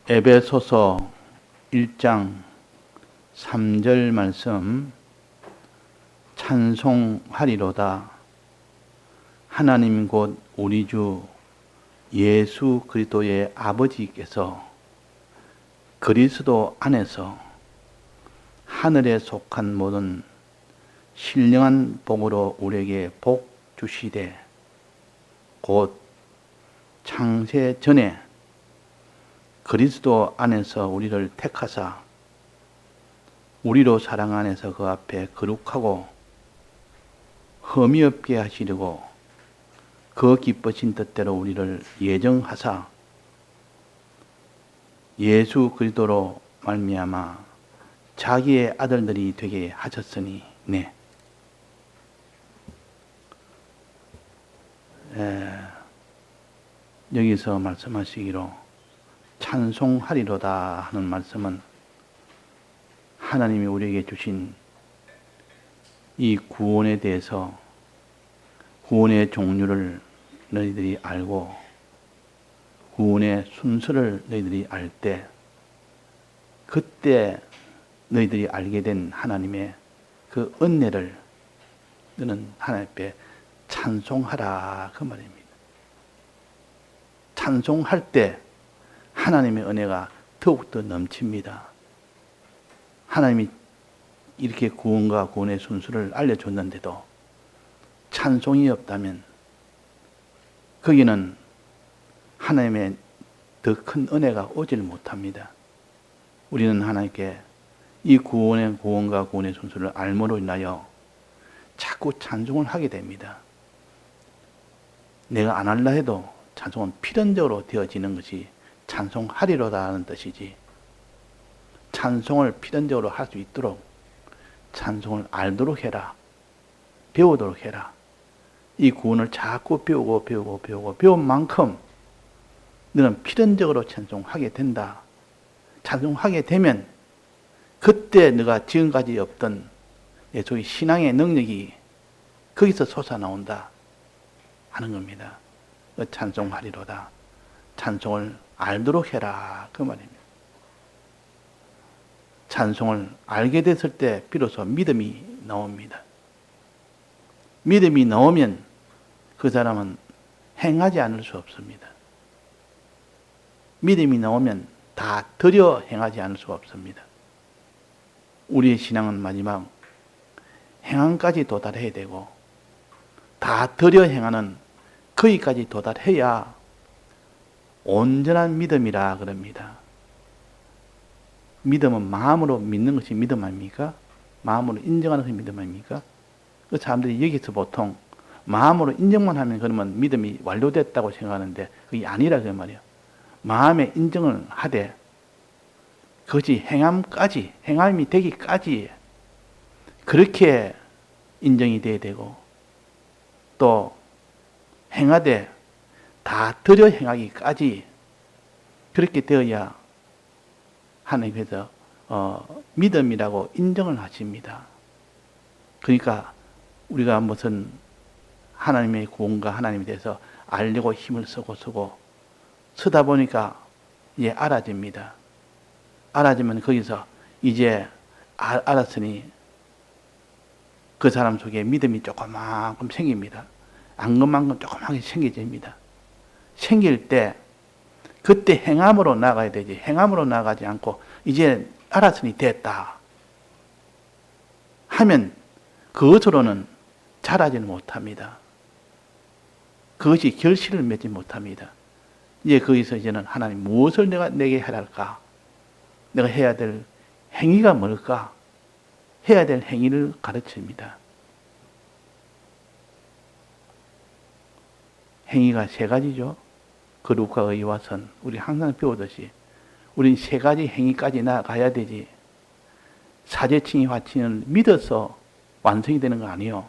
에베소서 1장 3절 말씀, 찬송하리로다. 하나님 곧 우리 주 예수 그리스도의 아버지께서 그리스도 안에서 하늘에 속한 모든 신령한 복으로 우리에게 복 주시되, 곧 창세 전에 그리스도 안에서 우리를 택하사 우리로 사랑 안에서 그 앞에 거룩하고 흠이 없게 하시려고 그 기쁘신 뜻대로 우리를 예정하사 예수 그리스도로 말미암아 자기의 아들들이 되게 하셨으니. 여기서 말씀하시기로 찬송하리로다 하는 말씀은 하나님이 우리에게 주신 이 구원에 대해서, 구원의 종류를 너희들이 알고 구원의 순서를 너희들이 알 때, 그때 너희들이 알게 된 하나님의 그 은혜를 너는 하나님 앞에 찬송하라, 그 말입니다. 찬송할 때 하나님의 은혜가 더욱더 넘칩니다. 하나님이 이렇게 구원과 구원의 순수를 알려줬는데도 찬송이 없다면 거기는 하나님의 더 큰 은혜가 오질 못합니다. 우리는 하나님께 이 구원과 구원의 순수를 알므로 인하여 자꾸 찬송을 하게 됩니다. 내가 안 할라 해도 찬송은 필연적으로 되어지는 것이 찬송하리로다 하는 뜻이지, 찬송을 필연적으로 할 수 있도록 찬송을 알도록 해라, 배우도록 해라. 이 구원을 자꾸 배우고 배운 만큼 너는 필연적으로 찬송하게 된다. 찬송하게 되면 그때 너가 지금까지 없던 소위 신앙의 능력이 거기서 솟아나온다 하는 겁니다. 찬송하리로다. 찬송을 알도록 해라, 그 말입니다. 찬송을 알게 됐을 때 비로소 믿음이 나옵니다. 믿음이 나오면 그 사람은 행하지 않을 수 없습니다. 믿음이 나오면 다 들여 행하지 않을 수가 없습니다. 우리의 신앙은 마지막 행함까지 도달해야 되고, 다 들여 행하는 거기까지 도달해야 온전한 믿음이라 그럽니다. 믿음은 마음으로 믿는 것이 믿음 아닙니까? 마음으로 인정하는 것이 믿음 아닙니까? 그 사람들이 여기서 보통 마음으로 인정만 하면 그러면 믿음이 완료됐다고 생각하는데 그게 아니라 그 말이에요. 마음의 인정을 하되 그것이 행함이 되기까지 그렇게 인정이 돼야 되고, 또 행하되 다 들여 행하기까지 그렇게 되어야 하나님께서 믿음이라고 인정을 하십니다. 그러니까 우리가 무슨 하나님의 구원과 하나님에 대해서 알려고 힘을 쓰다 보니까 이제 알아집니다. 알아지면 거기서 이제 알았으니 그 사람 속에 믿음이 조그만큼 생깁니다. 앙금만큼 조그맣게 생겨집니다. 생길 때 그때 행함으로 나가야 되지, 행함으로 나가지 않고 이제 알았으니 됐다 하면 그것으로는 자라지는 못합니다. 그것이 결실을 맺지 못합니다. 이제 거기서 이제는 하나님 무엇을 내게 해야 할까? 내가 해야 될 행위가 뭘까? 해야 될 행위를 가르칩니다. 행위가 세 가지죠. 거룩과 의와 선. 우리 항상 배우듯이 우린 세 가지 행위까지 나가야 되지, 사제칭의 화칭을 믿어서 완성이 되는 거 아니에요.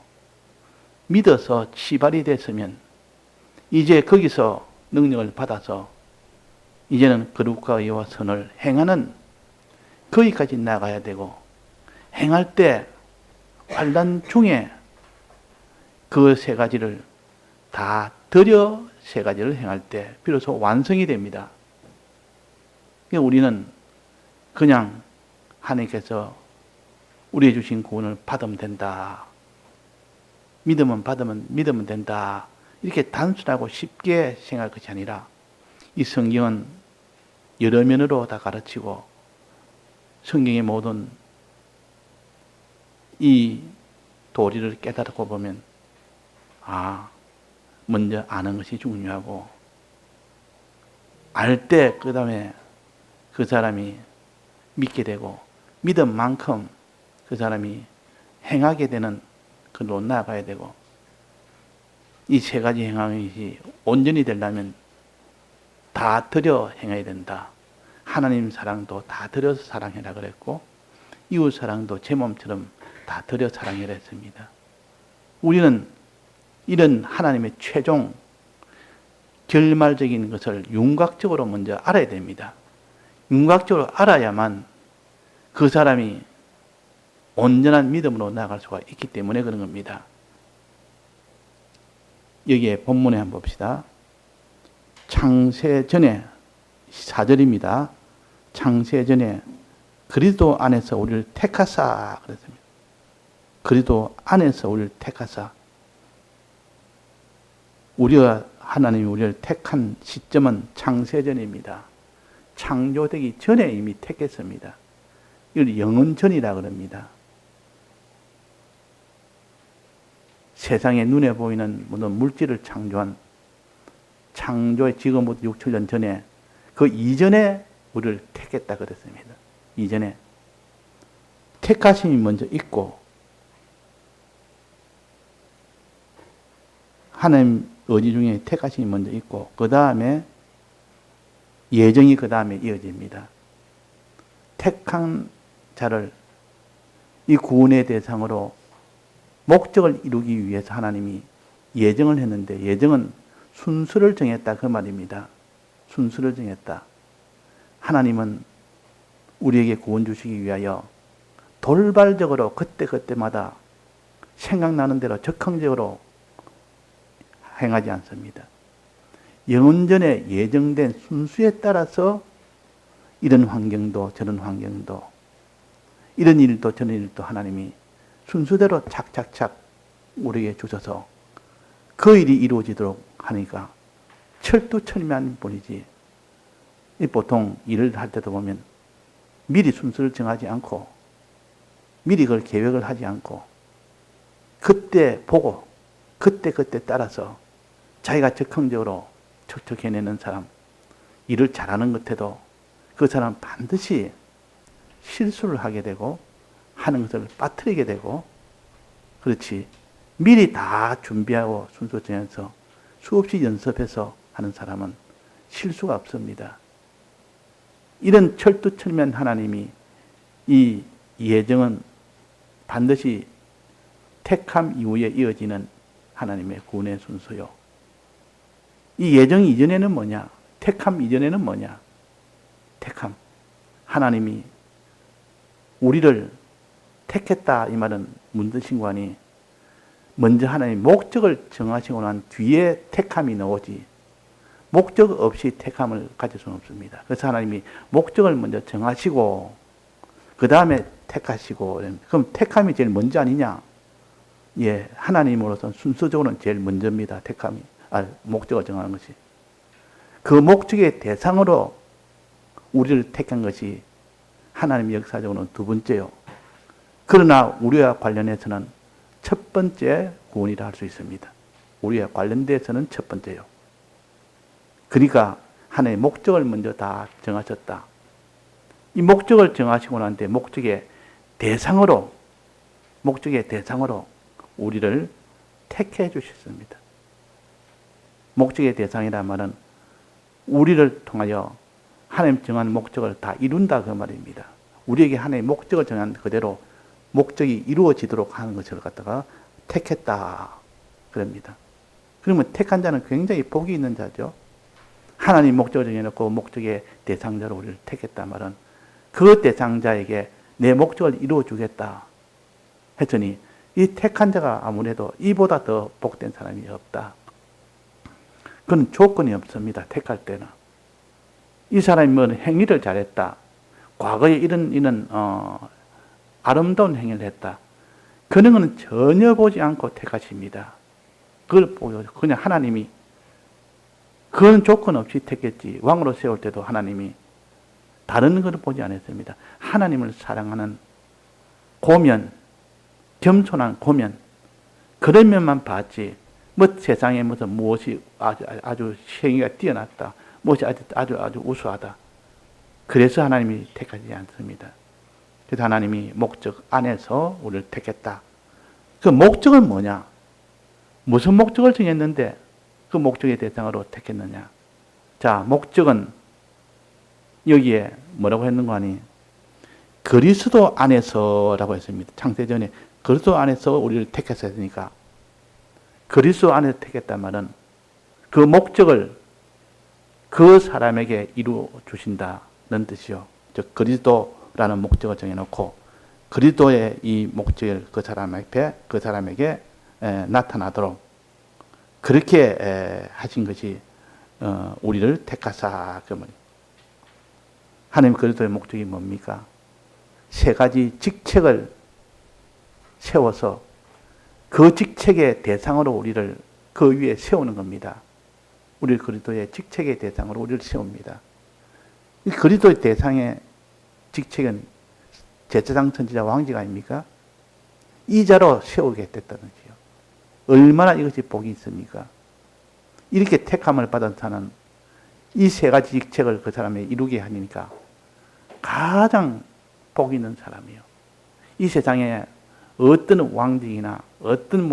믿어서 치발이 됐으면 이제 거기서 능력을 받아서 이제는 거룩과 의와 선을 행하는 거기까지 나가야 되고, 행할 때 환난 중에 그 세 가지를 다 들여 세 가지를 행할 때 비로소 완성이 됩니다. 우리는 그냥 하나님께서 우리의 주신 구원을 받으면 된다. 믿으면 된다. 이렇게 단순하고 쉽게 생각할 것이 아니라 이 성경은 여러 면으로 다 가르치고 성경의 모든 이 도리를 깨달고 보면 먼저 아는 것이 중요하고 알 때 그 다음에 그 사람이 믿게 되고 믿은 만큼 그 사람이 행하게 되는 그로 나아가야 되고 이 세 가지 행함이 온전히 되려면 다 들여 행해야 된다. 하나님 사랑도 다 들여서 사랑해라 그랬고 이웃 사랑도 제 몸처럼 다 들여 사랑해라 했습니다. 우리는 이런 하나님의 최종 결말적인 것을 윤곽적으로 먼저 알아야 됩니다. 윤곽적으로 알아야만 그 사람이 온전한 믿음으로 나아갈 수가 있기 때문에 그런 겁니다. 여기에 본문에 한번 봅시다. 창세전에 4절입니다. 창세전에 그리스도 안에서 우리를 택하사 그랬습니다. 그리스도 안에서 우리를 택하사. 하나님이 우리를 택한 시점은 창세전입니다. 창조되기 전에 이미 택했습니다. 이걸 영원전이라 그럽니다. 세상에 눈에 보이는 모든 물질을 창조한 창조의 지금부터 6, 7년 전에 그 이전에 우리를 택했다 그랬습니다. 이전에 택하심이 먼저 있고 하나님 의지 중에 택하심이 먼저 있고 그 다음에 예정이 그 다음에 이어집니다. 택한 자를 이 구원의 대상으로 목적을 이루기 위해서 하나님이 예정을 했는데 예정은 순서를 정했다 그 말입니다. 순서를 정했다. 하나님은 우리에게 구원 주시기 위하여 돌발적으로 그때마다 생각나는 대로 적극적으로 행하지 않습니다. 영원전에 예정된 순수에 따라서 이런 환경도 저런 환경도 이런 일도 저런 일도 하나님이 순수대로 착착착 우리에게 주셔서 그 일이 이루어지도록 하니까 철두철미한 분이지. 보통 일을 할 때도 보면 미리 순서를 정하지 않고 미리 그걸 계획을 하지 않고 그때 보고 그때 따라서 자기가 적극적으로 척척 해내는 사람, 일을 잘하는 것 같아도 그 사람은 반드시 실수를 하게 되고 하는 것을 빠뜨리게 되고 그렇지 미리 다 준비하고 순서 정해서 수없이 연습해서 하는 사람은 실수가 없습니다. 이런 철두철미한 하나님이 이 예정은 반드시 택함 이후에 이어지는 하나님의 구원의 순서요. 이 예정 이전에는 뭐냐? 택함 이전에는 뭐냐? 택함. 하나님이 우리를 택했다 이 말은 문드신관이 먼저 하나님 목적을 정하시고 난 뒤에 택함이 나오지 목적 없이 택함을 가질 수는 없습니다. 그래서 하나님이 목적을 먼저 정하시고 그 다음에 택하시고 그럼 택함이 제일 먼저 아니냐? 예, 하나님으로서는 순서적으로는 제일 먼저입니다. 택함이 목적을 정하는 것이 그 목적의 대상으로 우리를 택한 것이 하나님 역사적으로는 두 번째요. 그러나 우리와 관련해서는 첫 번째 구원이라 할 수 있습니다. 우리와 관련돼서는 첫 번째요. 그러니까 하나님의 목적을 먼저 다 정하셨다. 이 목적을 정하시고 난 뒤에 목적의 대상으로 우리를 택해 주셨습니다. 목적의 대상이란 말은 우리를 통하여 하나님 정한 목적을 다 이룬다 그 말입니다. 우리에게 하나님의 목적을 정한 그대로 목적이 이루어지도록 하는 것을 갖다가 택했다 그럽니다. 그러면 택한 자는 굉장히 복이 있는 자죠. 하나님 목적을 정해놓고 목적의 대상자로 우리를 택했단 말은 그 대상자에게 내 목적을 이루어주겠다 했더니 이 택한 자가 아무래도 이보다 더 복된 사람이 없다. 그건 조건이 없습니다. 택할 때는. 이 사람이 뭐 행위를 잘했다. 과거에 이런 아름다운 행위를 했다. 그런 것은 전혀 보지 않고 택하십니다. 그걸 보여 그냥 하나님이 그건 조건 없이 택했지. 왕으로 세울 때도 하나님이 다른 것을 보지 않았습니다. 하나님을 사랑하는 고면, 겸손한 고면, 그런 면만 봤지. 뭐 세상에 무엇이 아주 행위가 뛰어났다. 무엇이 아주 우수하다. 그래서 하나님이 택하지 않습니다. 그래서 하나님이 목적 안에서 우리를 택했다. 그 목적은 뭐냐? 무슨 목적을 정했는데 그 목적의 대상으로 택했느냐? 자, 목적은 여기에 뭐라고 했는 거 아니? 그리스도 안에서라고 했습니다. 창세전에 그리스도 안에서 우리를 택했으니까 그리스도 안에서 택했단 말은 그 목적을 그 사람에게 이루어 주신다는 뜻이요. 즉 그리스도라는 목적을 정해놓고 그리스도의 이 목적을 그 사람에게 나타나도록 그렇게 하신 것이 우리를 택하사 그 말이에요. 하나님 그리스도의 목적이 뭡니까? 세 가지 직책을 세워서 그 직책의 대상으로 우리를 그 위에 세우는 겁니다. 우리 그리스도의 직책의 대상으로 우리를 세웁니다. 이 그리스도의 대상의 직책은 제사장 선지자 왕제가 아닙니까? 이 자로 세우게 됐다는 거죠. 얼마나 이것이 복이 있습니까? 이렇게 택함을 받은 자는 이 세 가지 직책을 그 사람에 이루게 하니까 가장 복 있는 사람이에요. 이 세상에 어떤 왕직이나 어떤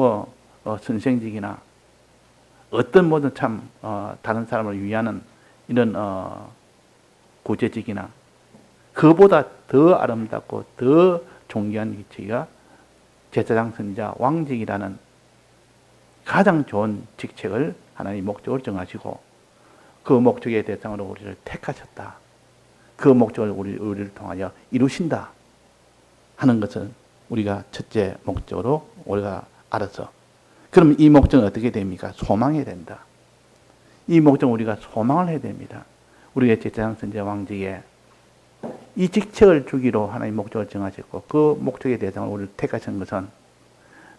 선생직이나 어떤 모든 다른 사람을 위하는 이런 구제직이나 그보다 더 아름답고 더 존귀한 위치가 제사장 선지자 왕직이라는 가장 좋은 직책을 하나님 목적을 정하시고 그 목적의 대상으로 우리를 택하셨다. 그 목적을 우리를 통하여 이루신다 하는 것은 우리가 첫째 목적으로 우리가 알아서 그럼 이 목적은 어떻게 됩니까? 소망해야 된다. 이 목적은 우리가 소망을 해야 됩니다. 우리의 제사장 선지자 왕직에 이 직책을 주기로 하나님 목적을 정하셨고 그 목적의 대상을 우리를 택하신 것은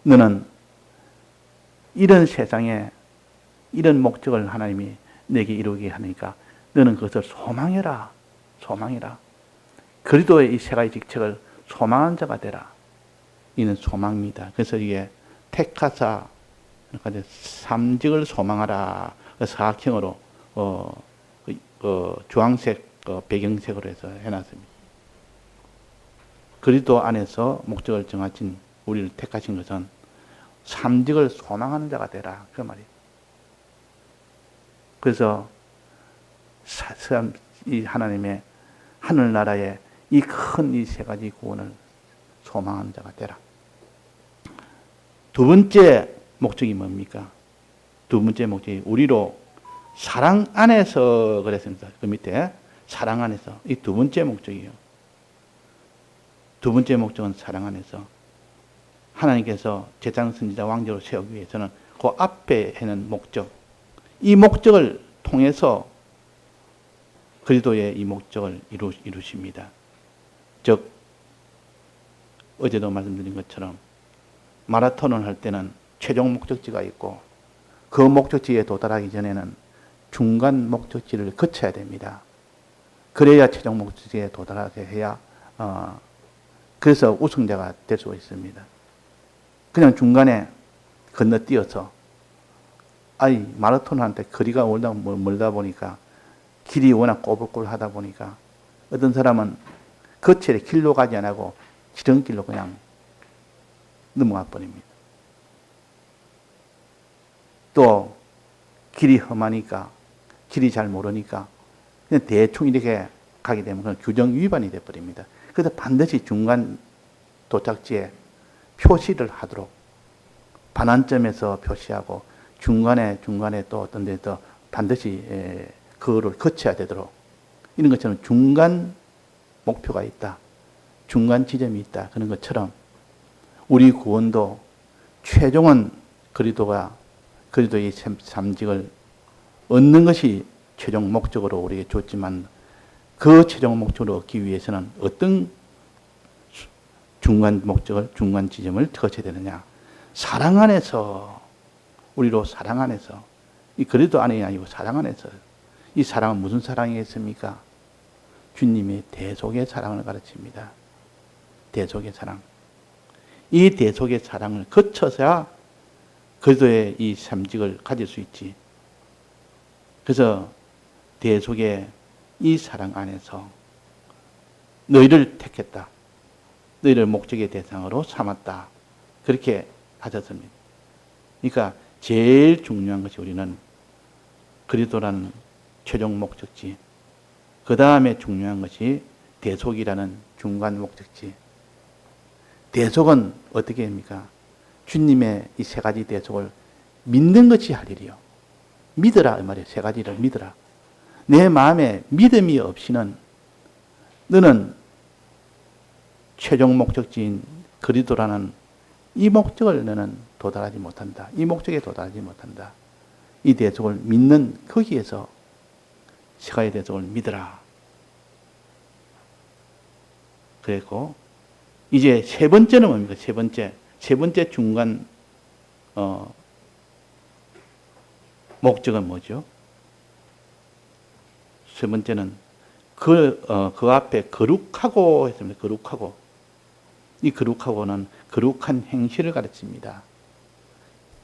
너는 이런 세상에 이런 목적을 하나님이 내게 이루게 하니까 너는 그것을 소망해라. 소망해라. 그리스도의 이 세 가지 직책을 소망한 자가 되라. 이는 소망입니다. 그래서 이게 택하사 그러니까 삼직을 소망하라. 사각형으로 주황색 배경색으로 해서 해놨습니다. 그리스도 안에서 목적을 정하신 우리를 택하신 것은 삼직을 소망하는 자가 되라. 그 말이에요. 그래서 이 하나님의 하늘나라의 이 큰 이 세 가지 구원을 소망하는 자가 되라. 두 번째 목적이 뭡니까? 두 번째 목적이 우리로 사랑 안에서 그랬습니다. 그 밑에 사랑 안에서 이 두 번째 목적이에요. 두 번째 목적은 사랑 안에서 하나님께서 제사장 선지자 왕제로 세우기 위해서는 그 앞에 해는 목적 이 목적을 통해서 그리스도의 이 목적을 이루십니다. 즉 어제도 말씀드린 것처럼 마라톤을 할 때는 최종 목적지가 있고 그 목적지에 도달하기 전에는 중간 목적지를 거쳐야 됩니다. 그래야 최종 목적지에 도달하게 해야 그래서 우승자가 될 수 있습니다. 그냥 중간에 건너뛰어서 마라톤한테 거리가 멀다 보니까 길이 워낙 꼬불꼬불하다 보니까 어떤 사람은 거칠에 길로 가지 안 하고 지름길로 그냥 넘어가 버립니다. 또 길이 험하니까 길이 잘 모르니까 그냥 대충 이렇게 가게 되면 그건 규정 위반이 되어버립니다. 그래서 반드시 중간 도착지에 표시를 하도록 반환점에서 표시하고 중간에 또 어떤 데서 반드시 그거를 거쳐야 되도록 이런 것처럼 중간 목표가 있다. 중간 지점이 있다. 그런 것처럼 우리 구원도 최종은 그리스도의 삼직을 얻는 것이 최종 목적으로 우리에게 줬지만 그 최종 목적을 얻기 위해서는 어떤 중간 목적을, 중간 지점을 거쳐야 되느냐. 사랑 안에서, 우리로 사랑 안에서, 이 그리스도 안이 아니고 사랑 안에서. 이 사랑은 무슨 사랑이겠습니까? 주님의 대속의 사랑을 가르칩니다. 대속의 사랑. 이 대속의 사랑을 거쳐서야 그리스도의 이 삼직을 가질 수 있지. 그래서 대속의 이 사랑 안에서 너희를 택했다. 너희를 목적의 대상으로 삼았다. 그렇게 하셨습니다. 그러니까 제일 중요한 것이 우리는 그리스도라는 최종 목적지, 그 다음에 중요한 것이 대속이라는 중간 목적지. 대속은 어떻게 합니까? 주님의 이 세 가지 대속을 믿는 것이 할 일이요. 믿으라 이 말이에요. 세 가지를 믿으라. 내 마음에 믿음이 없이는 너는 최종 목적지인 그리스도라는 이 목적을 너는 도달하지 못한다. 이 목적에 도달하지 못한다. 이 대속을 믿는 거기에서 세 가지 대속을 믿으라. 그랬고 이제 세 번째는 뭡니까? 세 번째 중간 목적은 뭐죠? 세 번째는 그 앞에 거룩하고 했습니다. 거룩하고. 이 거룩하고는 거룩한 행실을 가르칩니다.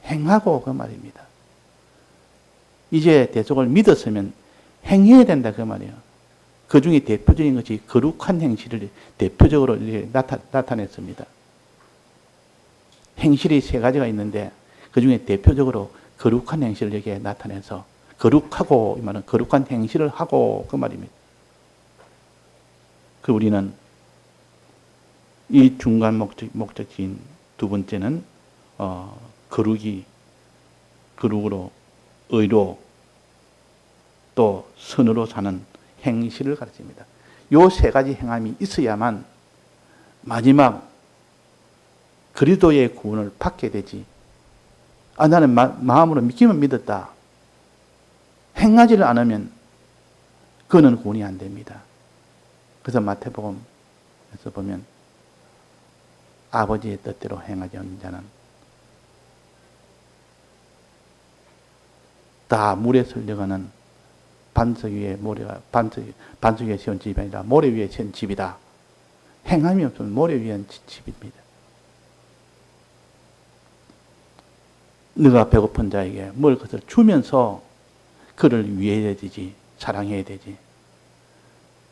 행하고 그 말입니다. 이제 대속을 믿었으면 행해야 된다 그 말이에요. 그 중에 대표적인 것이 거룩한 행실을 대표적으로 나타냈습니다. 행실이 세 가지가 있는데 그 중에 대표적으로 거룩한 행실을 여기에 나타내서 거룩하고 이 말은 거룩한 행실을 하고 그 말입니다. 그 우리는 이 중간 목적지인 두 번째는 거룩으로 의로 또 선으로 사는 행실을 가르칩니다. 요 세 가지 행함이 있어야만 마지막 그리스도의 구원을 받게 되지. 나는 마음으로 믿기만 믿었다. 행하지를 않으면 그는 구원이 안 됩니다. 그래서 마태복음에서 보면 아버지의 뜻대로 행하지 않는 자는 다 물에 설려가는 반석 위에 세운 집이 아니라 모래 위에 세운 집이다. 행함이 없으면 모래 위에 집입니다. 너가 배고픈 자에게 먹을 것을 주면서 그를 위해야 되지, 사랑해야 되지.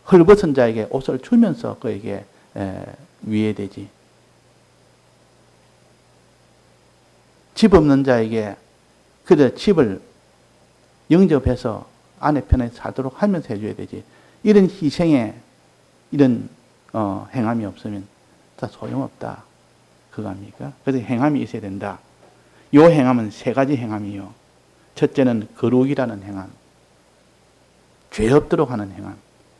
헐벗은 자에게 옷을 주면서 그에게 위해야 되지. 집 없는 자에게 그의 집을 영접해서 아내 편에 살도록 하면서 해줘야 되지. 이런 희생에 이런 행함이 없으면 다 소용없다. 그거 아닙니까? 그래서 행함이 있어야 된다. 요 행함은 세 가지 행함이요. 첫째는 거룩이라는 행함. 죄 없도록 하는 행함.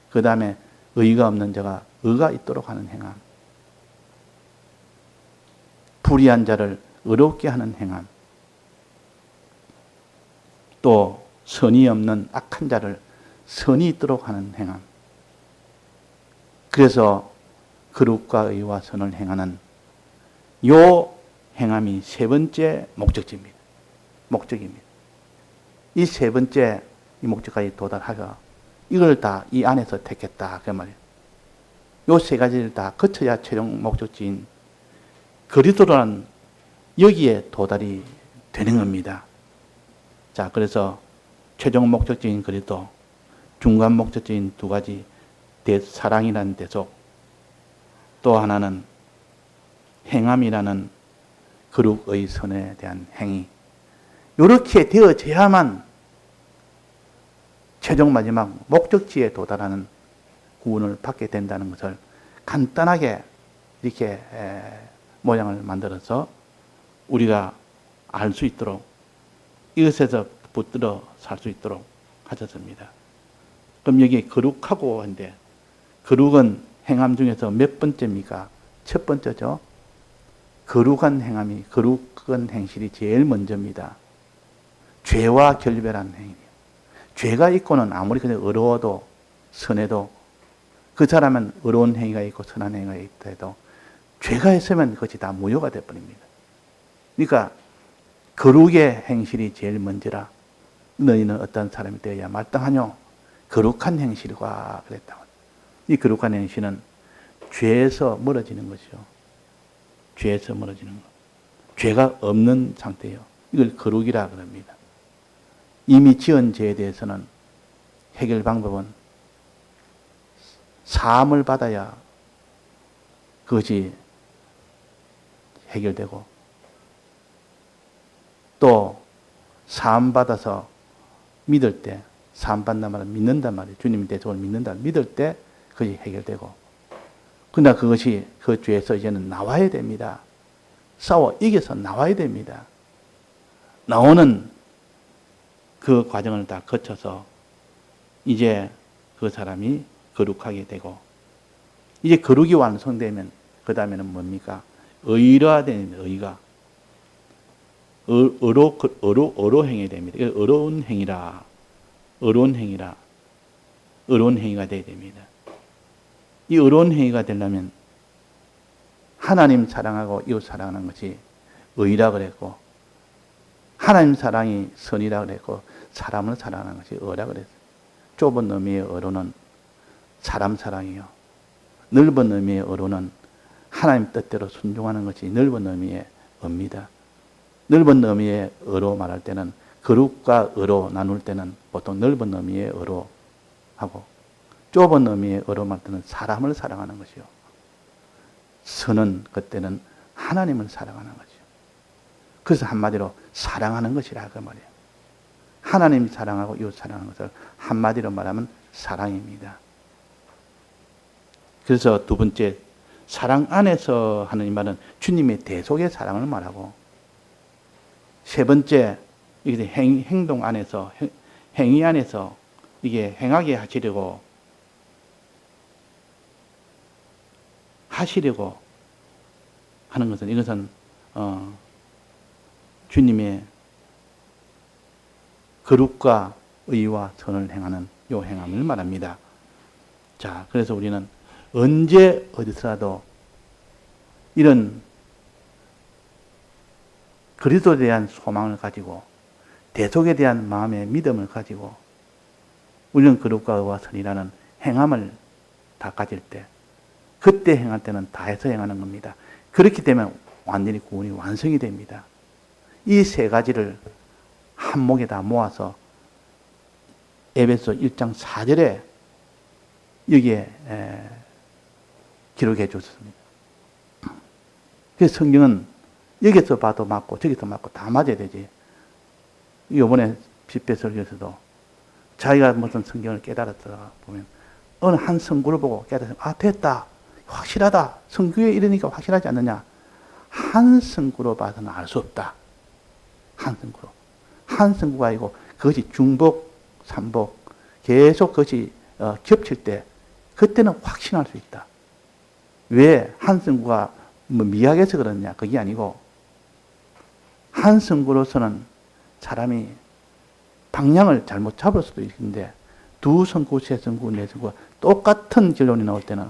그 다음에 의가 없는 자가 의가 있도록 하는 행함. 불의한 자를 의롭게 하는 행함. 또 선이 없는 악한 자를 선이 있도록 하는 행함. 그래서 거룩과 의와 선을 행하는 요 행함이 세 번째 목적지입니다. 목적입니다. 이 세 번째 이 목적까지 도달하여 이걸 다 이 안에서 택했다 그 말이에요. 요 세 가지를 다 거쳐야 최종 목적지인 그리스도라는 여기에 도달이 되는 겁니다. 자, 그래서 최종 목적지인 그리스도, 중간 목적지인 두 가지 사랑이라는 대속, 또 하나는 행함이라는 거룩의 선에 대한 행위. 이렇게 되어져야만 최종 마지막 목적지에 도달하는 구원을 받게 된다는 것을 간단하게 이렇게 모양을 만들어서 우리가 알 수 있도록 이것에서 붙들어 살 수 있도록 하셨습니다. 그럼 여기 거룩하고 한데 거룩은 행함 중에서 몇 번째입니까? 첫 번째죠. 거룩한 행함이, 거룩한 행실이 제일 먼저입니다. 죄와 결별한 행위예요. 죄가 있고는 아무리 그냥 어려워도 선해도 그 사람은 의로운 행위가 있고 선한 행위가 있다 해도 죄가 있으면 그것이 다 무효가 되어버립니다. 그러니까 거룩의 행실이 제일 먼저라. 너희는 어떤 사람이 되어야 마땅하뇨? 거룩한 행실과 그랬다. 이 거룩한 행실은 죄에서 멀어지는 것이요. 죄에서 멀어지는 것. 죄가 없는 상태예요. 이걸 거룩이라 그럽니다. 이미 지은 죄에 대해서는 해결 방법은 사함을 받아야 그것이 해결되고, 또 사함 받아서 믿을 때, 사함 받는 말은 믿는단 말이에요. 주님의 대속을 믿는다. 믿을 때 그것이 해결되고, 그러나 그것이 그 죄에서 이제는 나와야 됩니다. 싸워 이겨서 나와야 됩니다. 나오는 그 과정을 다 거쳐서 이제 그 사람이 거룩하게 되고, 이제 거룩이 완성되면 그 다음에는 뭡니까? 의로워야 되는 의가. 어로 행해야 됩니다. 어려운 행위라. 어려운 행위라. 어려운 행위가 되어야 됩니다. 이 어려운 행위가 되려면 하나님 사랑하고 이웃 사랑하는 것이 의라 그랬고, 하나님 사랑이 선이라 그랬고, 사람을 사랑하는 것이 어라 그랬어요. 좁은 의미의 어로는 사람 사랑이요. 넓은 의미의 어로는 하나님 뜻대로 순종하는 것이 넓은 의미의 의입니다. 넓은 의미의 어로 말할 때는 거룩과 어로 나눌 때는 보통 넓은 의미의 어로 하고, 좁은 의미의 어로 말할 때는 사람을 사랑하는 것이요. 선은 그때는 하나님을 사랑하는 것이요. 그래서 한마디로 사랑하는 것이라 그 말이에요. 하나님 사랑하고 이웃 사랑하는 것을 한마디로 말하면 사랑입니다. 그래서 두 번째, 사랑 안에서 하는 이 말은 주님의 대속의 사랑을 말하고, 세 번째, 이게 행동 안에서, 행위 안에서 이게 행하게 하시려고 하는 것은, 이것은 주님의 거룩과 의와 선을 행하는 요 행함을 말합니다. 자, 그래서 우리는 언제 어디서라도 이런 그리스도에 대한 소망을 가지고 대속에 대한 마음의 믿음을 가지고 우리는 거룩과 의와 선이라는 행함을 다 가질 때, 그때 행할 때는 다해서 행하는 겁니다. 그렇기 때문에 완전히 구원이 완성이 됩니다. 이 세 가지를 한 목에다 모아서 에베소 1장 4절에 여기에 기록해 주셨습니다. 그래서 성경은 여기서 봐도 맞고 저기서 맞고 다 맞아야 되지. 이번에 집배설교에서도 자기가 무슨 성경을 깨달았다 보면 어느 한 성구를 보고 깨달으면 됐다. 확실하다. 성경에 이러니까 확실하지 않느냐. 한 성구로 봐서는 알 수 없다. 한 성구로. 한 성구가 아니고 그것이 중복, 삼복 계속 그것이 겹칠 때 그때는 확신할 수 있다. 왜 한 성구가 미약해서 그러느냐. 그게 아니고 한 성구로서는 사람이 방향을 잘못 잡을 수도 있는데 두 성구, 세 성구, 네 성구가 똑같은 결론이 나올 때는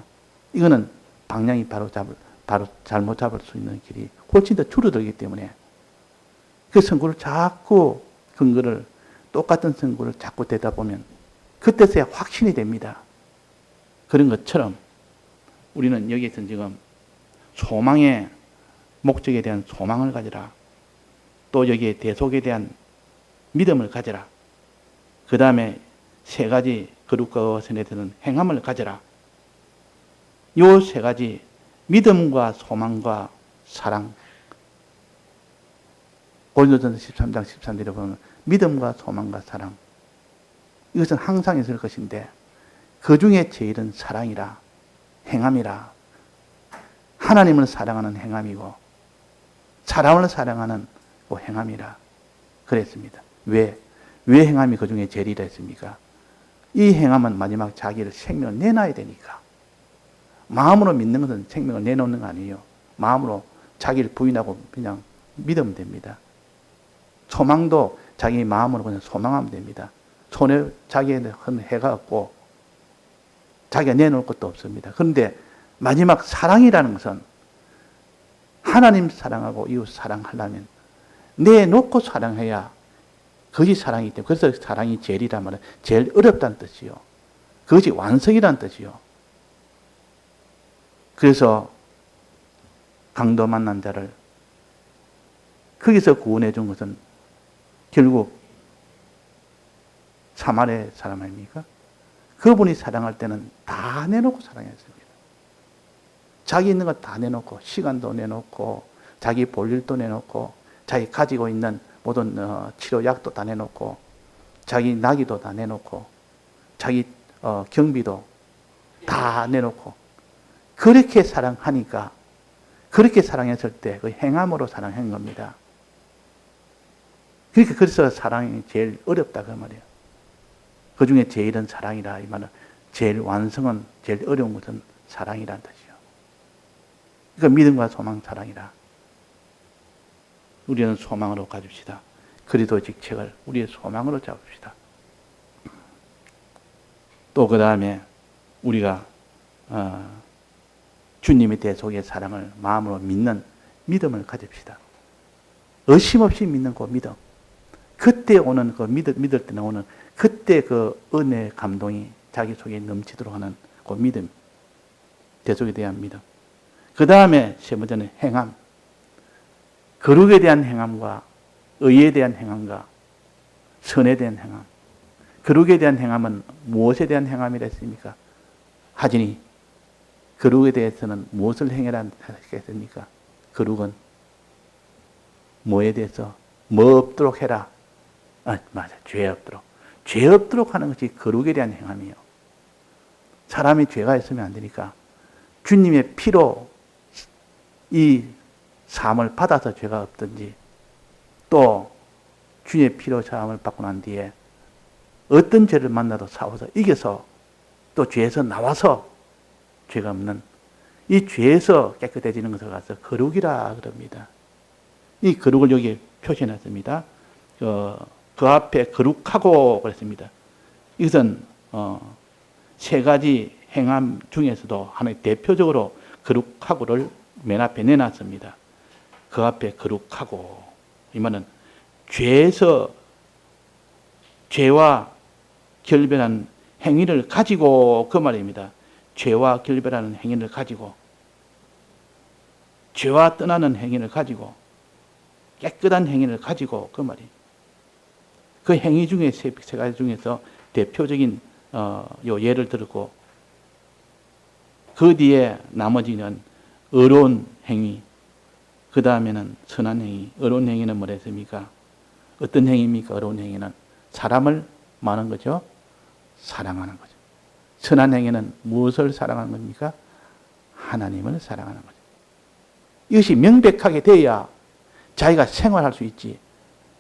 이거는 방향이 바로 잘못 잡을 수 있는 길이 훨씬 더 줄어들기 때문에 그 성구를 자꾸 근거를 똑같은 성구를 자꾸 대다 보면 그때서야 확신이 됩니다. 그런 것처럼 우리는 여기에서 지금 소망의 목적에 대한 소망을 가지라. 또 여기에 대속에 대한 믿음을 가져라. 그 다음에 세 가지 거룩과 선에 대한 행함을 가져라. 요 세 가지 믿음과 소망과 사랑. 고린도전서 13장 13절에 보면 믿음과 소망과 사랑. 이것은 항상 있을 것인데 그 중에 제일은 사랑이라. 행함이라. 하나님을 사랑하는 행함이고 사람을 사랑하는 행함이라 그랬습니다. 왜 행함이 그 중에 제일이라 했습니까? 이 행함은 마지막 자기를 생명을 내놔야 되니까. 마음으로 믿는 것은 생명을 내놓는 거 아니에요. 마음으로 자기를 부인하고 그냥 믿으면 됩니다. 소망도 자기 마음으로 그냥 소망하면 됩니다. 손에 자기에는 해가 없고 자기가 내놓을 것도 없습니다. 그런데 마지막 사랑이라는 것은 하나님 사랑하고 이웃 사랑하려면 내놓고 사랑해야 그것이 사랑이기 때문에, 그래서 사랑이 제일이란 말은 제일 어렵다는 뜻이요. 그것이 완성이라는 뜻이요. 그래서 강도 만난 자를 거기서 구원해 준 것은 결국 사마리아 사람 아닙니까? 그분이 사랑할 때는 다 내놓고 사랑했습니다. 자기 있는 거 다 내놓고, 시간도 내놓고, 자기 볼 일도 내놓고, 자기 가지고 있는 모든 치료약도 다 내놓고, 자기 나기도 다 내놓고, 자기 경비도 다 내놓고, 그렇게 사랑하니까, 그렇게 사랑했을 때 그 행함으로 사랑한 겁니다. 그러니까 그래서 사랑이 제일 어렵다 그 말이에요. 그 중에 제일은 사랑이라, 이 말은 제일 완성은, 제일 어려운 것은 사랑이라는 뜻이요. 그러니까 믿음과 소망, 사랑이라. 우리는 소망으로 가집시다. 그리스도 직책을 우리의 소망으로 잡읍시다. 또 그 다음에 우리가 주님의 대속의 사랑을 마음으로 믿는 믿음을 가집시다. 의심 없이 믿는 그 믿음. 그때 오는 그 믿을 때 나오는 그때 그 은혜의 감동이 자기 속에 넘치도록 하는 그 믿음. 대속에 대한 믿음. 그 다음에 세 번째는 행함. 거룩에 대한 행함과 의에 대한 행함과 선에 대한 행함. 거룩에 대한 행함은 무엇에 대한 행함이라 했습니까? 하지니 거룩에 대해서는 무엇을 행해라 했습니까? 거룩은 뭐에 대해서? 뭐 없도록 해라. 맞아. 죄 없도록. 죄 없도록 하는 것이 거룩에 대한 행함이에요. 사람이 죄가 있으면 안 되니까 주님의 피로 이 사함을 받아서 죄가 없든지, 또 주의 피로 사함을 받고 난 뒤에 어떤 죄를 만나도 싸워서 이겨서 또 죄에서 나와서 죄가 없는 이 죄에서 깨끗해지는 것을 가서 거룩이라 그럽니다. 이 거룩을 여기 표시해놨습니다. 그 앞에 거룩하고 그랬습니다. 이것은 세 가지 행함 중에서도 하나의 대표적으로 거룩하고를 맨 앞에 내놨습니다. 그 앞에 거룩하고, 이 말은 죄와 결별한 행위를 가지고, 그 말입니다. 죄와 결별하는 행위를 가지고, 죄와 떠나는 행위를 가지고, 깨끗한 행위를 가지고, 그 말이에요. 그 행위 중에 세 가지 중에서 대표적인 요 예를 들고, 그 뒤에 나머지는 의로운 행위, 그 다음에는 선한 행위. 의로운 행위는 뭐랬습니까? 어떤 행위입니까? 의로운 행위는 사람을 뭐하는 거죠? 사랑하는 거죠. 선한 행위는 무엇을 사랑하는 겁니까? 하나님을 사랑하는 거죠. 이것이 명백하게 돼야 자기가 생활할 수 있지.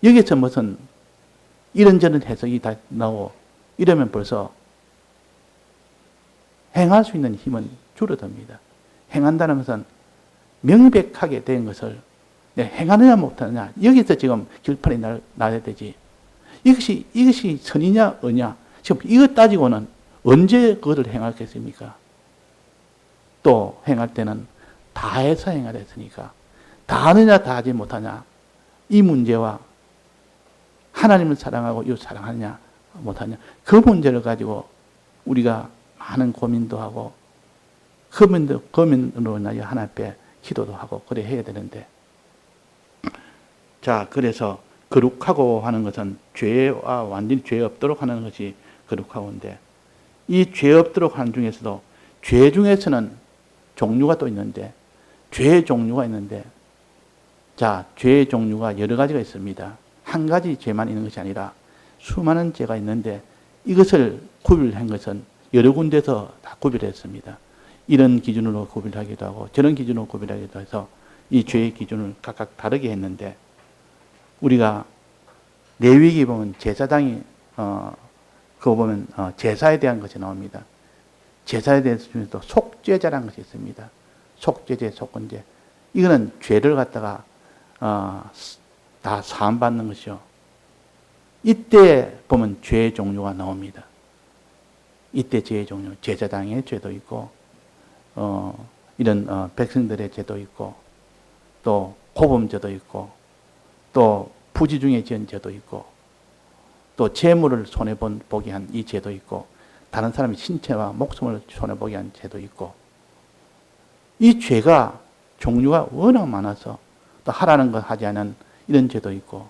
여기서 무슨 이런저런 해석이 다 나오고 이러면 벌써 행할 수 있는 힘은 줄어듭니다. 행한다는 것은 명백하게 된 것을 행하느냐 못하느냐, 여기서 지금 결판이 나야 되지. 이것이 선이냐 의냐, 지금 이것 따지고는 언제 그것을 행하겠습니까? 또 행할 때는 다 해서 행하라 했으니까 다 하느냐 다 하지 못하냐, 이 문제와 하나님을 사랑하고 이웃 사랑하느냐 못하냐, 그 문제를 가지고 우리가 많은 고민도 하고 고민으로 인하여 하나님 앞에 기도도 하고 그래 해야 되는데, 자, 그래서 거룩하고 하는 것은 죄와 완전히 죄 없도록 하는 것이 거룩하고인데, 이 죄 없도록 하는 중에서도 죄 중에서는 종류가 또 있는데, 죄의 종류가 있는데, 자, 죄의 종류가 여러 가지가 있습니다. 한 가지 죄만 있는 것이 아니라 수많은 죄가 있는데, 이것을 구별한 것은 여러 군데서 다 구별했습니다. 이런 기준으로 구별하기도 하고 저런 기준으로 구별하기도 해서 이 죄의 기준을 각각 다르게 했는데, 우리가 레위기 보면 제사장이 그거 보면 제사에 대한 것이 나옵니다. 제사에 대해서 중에서 속죄제라는 것이 있습니다. 속죄제, 속건제. 이거는 죄를 갖다가 다 사함받는 것이요. 이때 보면 죄의 종류가 나옵니다. 이때 죄의 종류, 제사장의 죄도 있고, 이런 백성들의 죄도 있고, 또 고범죄도 있고, 또 부지 중에 지은 죄도 있고, 또 재물을 손해보게 한 이 죄도 있고, 다른 사람의 신체와 목숨을 손해보게 한 죄도 있고, 이 죄가 종류가 워낙 많아서 또 하라는 것 하지 않은 이런 죄도 있고,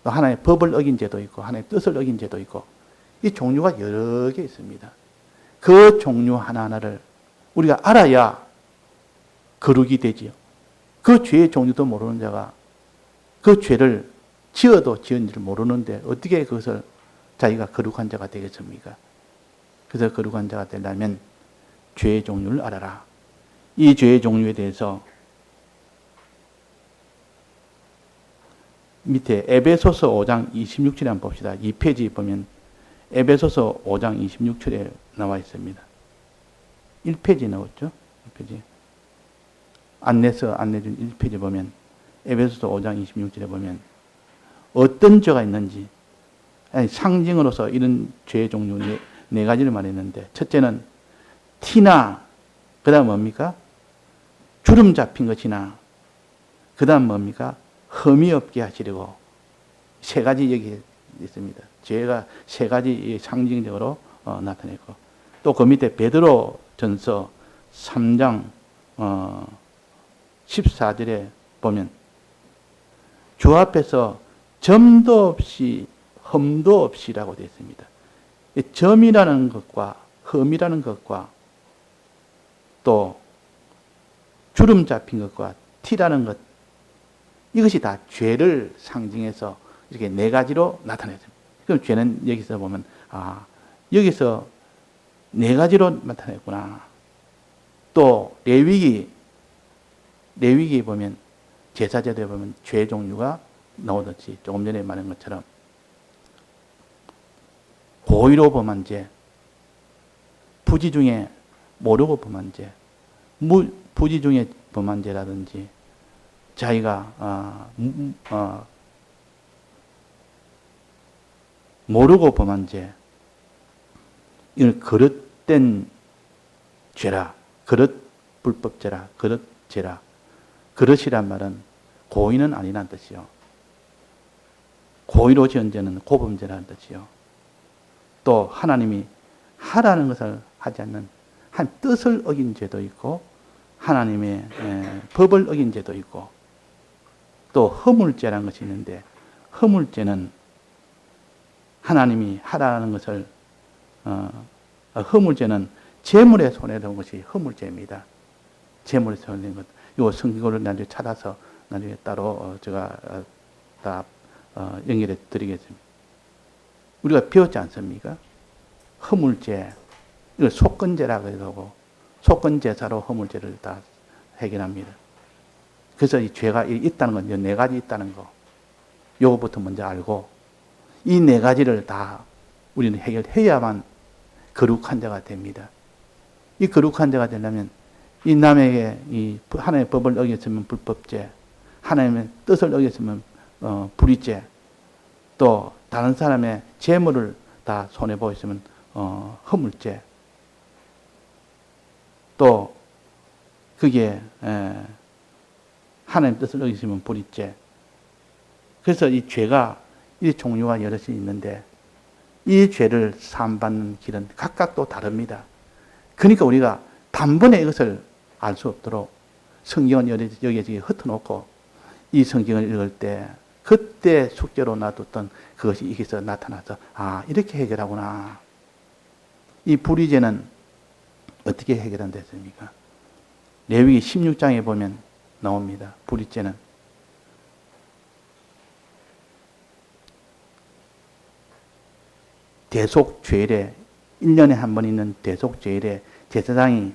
또 하나의 법을 어긴 죄도 있고, 하나의 뜻을 어긴 죄도 있고, 이 종류가 여러 개 있습니다. 그 종류 하나하나를 우리가 알아야 거룩이 되지요. 그 죄의 종류도 모르는 자가 그 죄를 지어도 지은지를 모르는데 어떻게 그것을 자기가 거룩한 자가 되겠습니까? 그래서 거룩한 자가 되려면 죄의 종류를 알아라. 이 죄의 종류에 대해서 밑에 에베소서 5장 26절에 한번 봅시다. 2페이지 보면 에베소서 5장 26절에 나와 있습니다. 1페이지 나왔죠? 1페이지. 안내서 안내준 1페이지 보면 에베소서 5장 26절에 보면 어떤 죄가 있는지, 아니, 상징으로서 이런 죄의 종류 네 가지를 말했는데, 첫째는 티나, 그 다음 뭡니까? 주름 잡힌 것이나, 그 다음 뭡니까? 흠이 없게 하시려고. 세 가지 여기 있습니다. 죄가 세 가지 상징적으로 나타내고, 또 그 밑에 베드로 전서 3장 14절에 보면 주 앞에서 점도 없이 흠도 없이라고 되어 있습니다. 점이라는 것과 흠이라는 것과 또 주름 잡힌 것과 티라는 것, 이것이 다 죄를 상징해서 이렇게 네 가지로 나타냈습니다. 그럼 죄는 여기서 보면 여기서 네 가지로 나타냈구나. 또 레위기 보면 제사제도에 보면 죄 종류가 나오듯이 조금 전에 말한 것처럼 고의로 범한 죄, 부지 중에 모르고 범한 죄, 부지 중에 범한 죄라든지 자기가 모르고 범한 죄, 이걸 그릇된 죄라, 그릇 불법죄라, 그릇죄라. 그릇이란 말은 고의는 아니란 뜻이요. 고의로 지은 죄는 고범죄라는 뜻이요. 또 하나님이 하라는 것을 하지 않는 한 뜻을 어긴 죄도 있고, 하나님의 법을 어긴 죄도 있고, 또 허물죄라는 것이 있는데, 허물죄는 하나님이 하라는 것을 허물죄는 재물에 손해본 것이 허물죄입니다. 재물에 손해된 것. 이 성경을 나중에 찾아서 나중에 따로 제가 다 연결해 드리겠습니다. 우리가 배웠지 않습니까? 허물죄, 이걸 속건죄라고 하고, 속건제사로 허물죄를 다 해결합니다. 그래서 이 죄가 있다는 건, 이 네 가지 있다는 거, 요거부터 먼저 알고, 이 네 가지를 다 우리는 해결해야만 거룩한 자가 됩니다. 이 거룩한 자가 되려면, 이 남에게 이 하나님의 법을 어겼으면 불법죄, 하나님의 뜻을 어겼으면 불의죄, 또 다른 사람의 재물을 다 손해보였으면 허물죄, 또 그게 하나님 뜻을 어기시면 불의죄. 그래서 이 죄가 이 종류가 여럿이 있는데 이 죄를 사함받는 길은 각각 또 다릅니다. 그러니까 우리가 단번에 이것을 알 수 없도록 성경은 여기저기 흩어놓고 이 성경을 읽을 때 그때 숙제로 놔뒀던 그것이 여기서 나타나서 이렇게 해결하구나. 이 불의죄는 어떻게 해결한댔습니까? 레위기 16장에 보면 나옵니다. 불의죄는 대속죄일에 1년에 한 번 있는 대속죄일에 제사장이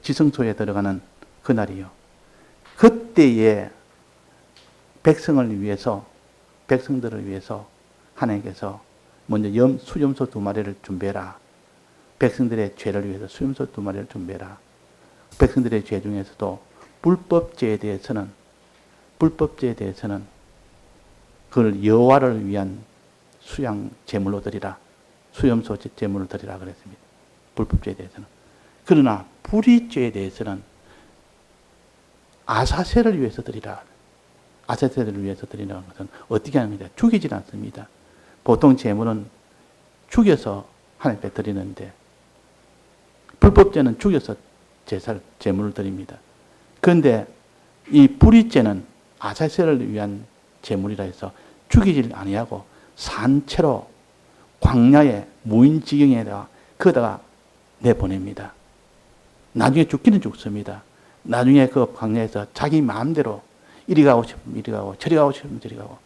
지성소에 들어가는 그날이요. 그때에 백성들을 위해서 하나님께서 먼저 수염소 2마리를 준비해라. 백성들의 죄를 위해서 수염소 2마리를 준비해라. 백성들의 죄 중에서도 불법죄에 대해서는 그걸 여호와를 위한 수양 제물로 드리라. 수염소 제물을 드리라 그랬습니다. 불법죄에 대해서는. 그러나 불의죄에 대해서는 아사세를 위해서 드리라. 아사세를 위해서 드리라는 것은 어떻게 하는 거냐? 죽이질 않습니다. 보통 제물은 죽여서 하나님께 드리는데 불법죄는 죽여서 제물을 드립니다. 그런데 이 불의죄는 아사세를 위한 제물이라 해서 죽이질 아니하고 산채로 광야에 무인지경에다가 거기다가 내보냅니다. 나중에 죽기는 죽습니다. 나중에 그 광야에서 자기 마음대로 이리 가고 싶으면 이리 가고 저리 가고 싶으면 저리 가고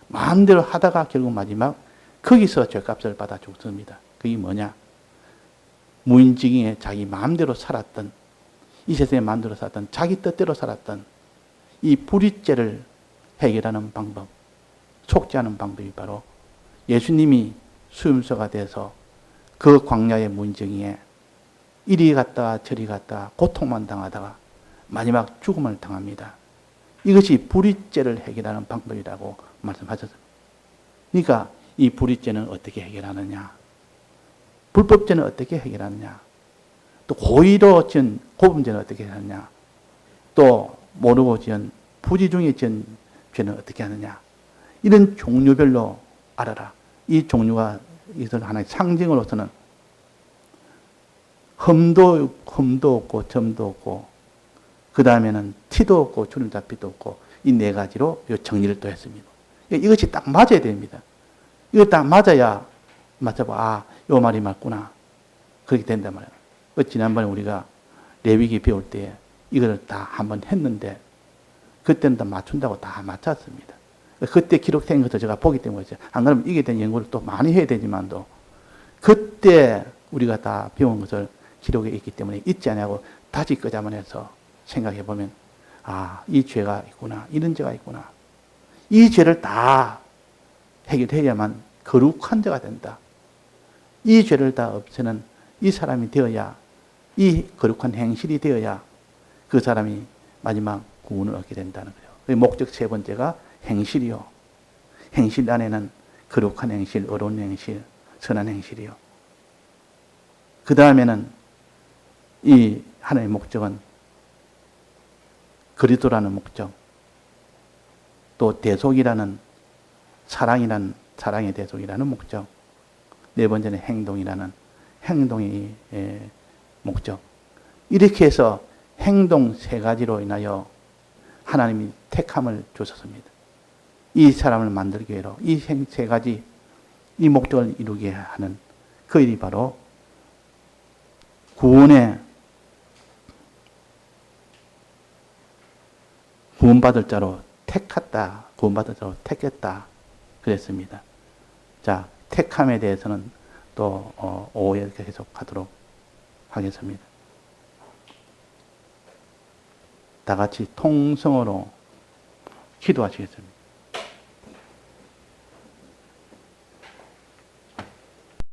마음대로 하다가 결국 마지막 거기서 죄값을 받아 죽습니다. 그게 뭐냐? 무인지경에 자기 마음대로 살았던, 이 세상에 마음대로 살았던, 자기 뜻대로 살았던 이 불의죄를 해결하는 방법, 속죄하는 방법이 바로 예수님이 수염소가 돼서 그 광야의 무인지경에 이리 갔다가 저리 갔다가 고통만 당하다가 마지막 죽음을 당합니다. 이것이 불의죄를 해결하는 방법이라고 말씀하셨습니다. 그러니까 이 불의죄는 어떻게 해결하느냐? 불법죄는 어떻게 해결하느냐? 또 고의로 지은 고범죄는 어떻게 하느냐? 또 모르고 지은 부지 중에 지은 죄는 어떻게 하느냐? 이런 종류별로 알아라. 이 종류가 이것은 하나의 상징으로서는 흠도 없고 점도 없고 그 다음에는 티도 없고 주름잡이도 없고 이 네 가지로 정리를 또 했습니다. 이것이 딱 맞아야 됩니다. 이거 딱 맞아야 맞아봐. 요 말이 맞구나. 그렇게 된단 말이에요. 지난번에 우리가 레위기 배울 때 이걸 다 한번 했는데 그때는 다 맞춘다고 다 맞췄습니다. 그때 기록된 것을 제가 보기 때문에 안 그러면 이게 대한 연구를 또 많이 해야 되지만도 그때 우리가 다 배운 것을 기록에 있기 때문에 잊지 않냐고 다시 끄자만해서 생각해 보면 이 죄가 있구나. 이런 죄가 있구나. 이 죄를 다 해결해야만 거룩한 자가 된다. 이 죄를 다 없애는 이 사람이 되어야, 이 거룩한 행실이 되어야 그 사람이 마지막 구원을 얻게 된다는 거예요. 목적 세 번째가 행실이요. 행실 안에는 거룩한 행실, 어려운 행실, 선한 행실이요. 그 다음에는 이 하나의 목적은 그리스도라는 목적, 또 대속이라는 사랑이라는 사랑의 대속이라는 목적, 네 번째는 행동이라는 행동의 목적. 이렇게 해서 행동 세 가지로 인하여 하나님이 택함을 주셨습니다. 이 사람을 만들기 위해서 이 세 가지 이 목적을 이루게 하는 그 일이 바로 구원받을 자로 택했다. 구원받을 자로 택했다. 그랬습니다. 자, 택함에 대해서는 또 오후에 계속 하도록 하겠습니다. 다 같이 통성으로 기도하시겠습니다.